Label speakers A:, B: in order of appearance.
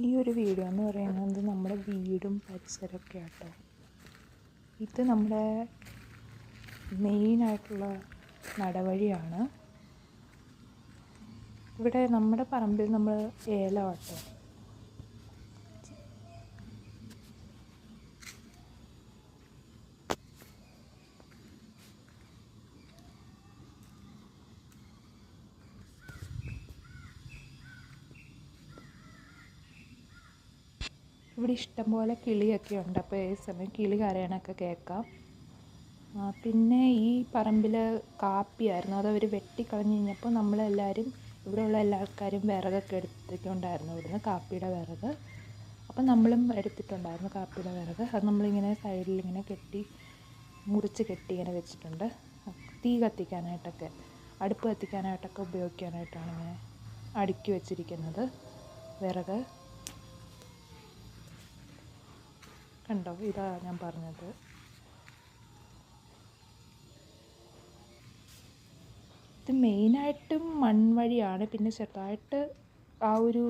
A: ഈ ഒരു വീഡിയോ എന്ന് പറയുന്നത് നമ്മുടെ വീടും പരിസരമൊക്കെ ആട്ടോ. ഇത് നമ്മുടെ മെയിനായിട്ടുള്ള നടവഴിയാണ്. ഇവിടെ നമ്മുടെ പറമ്പിൽ നമ്മൾ ഏലമാട്ടോ. ഇവിടെ ഇഷ്ടംപോലെ കിളിയൊക്കെ ഉണ്ട്. അപ്പോൾ ഈ സമയം കിളി കരയണൊക്കെ കേൾക്കാം. പിന്നെ ഈ പറമ്പിൽ കാപ്പിയായിരുന്നു. അതവർ വെട്ടിക്കളഞ്ഞ് കഴിഞ്ഞപ്പോൾ നമ്മളെല്ലാവരും ഇവിടെയുള്ള എല്ലാ ആൾക്കാരും വിറകൊക്കെ എടുത്തിട്ടുണ്ടായിരുന്നു ഇവിടുന്ന്, കാപ്പിയുടെ വിറക്. അപ്പം നമ്മളും എടുത്തിട്ടുണ്ടായിരുന്നു കാപ്പിയുടെ വിറക്. അത് നമ്മളിങ്ങനെ സൈഡിലിങ്ങനെ മുറിച്ച് കെട്ടി ഇങ്ങനെ വെച്ചിട്ടുണ്ട്. തീ കത്തിക്കാനായിട്ടൊക്കെ, അടുപ്പ് കത്തിക്കാനായിട്ടൊക്കെ ഉപയോഗിക്കാനായിട്ടാണ് ഇങ്ങനെ അടുക്കി വെച്ചിരിക്കുന്നത് വിറക്. കണ്ടോ, ഇതാ ഞാൻ പറഞ്ഞത്. ഇത് മെയിനായിട്ടും മൺവഴിയാണ്. പിന്നെ ചെറുതായിട്ട് ആ ഒരു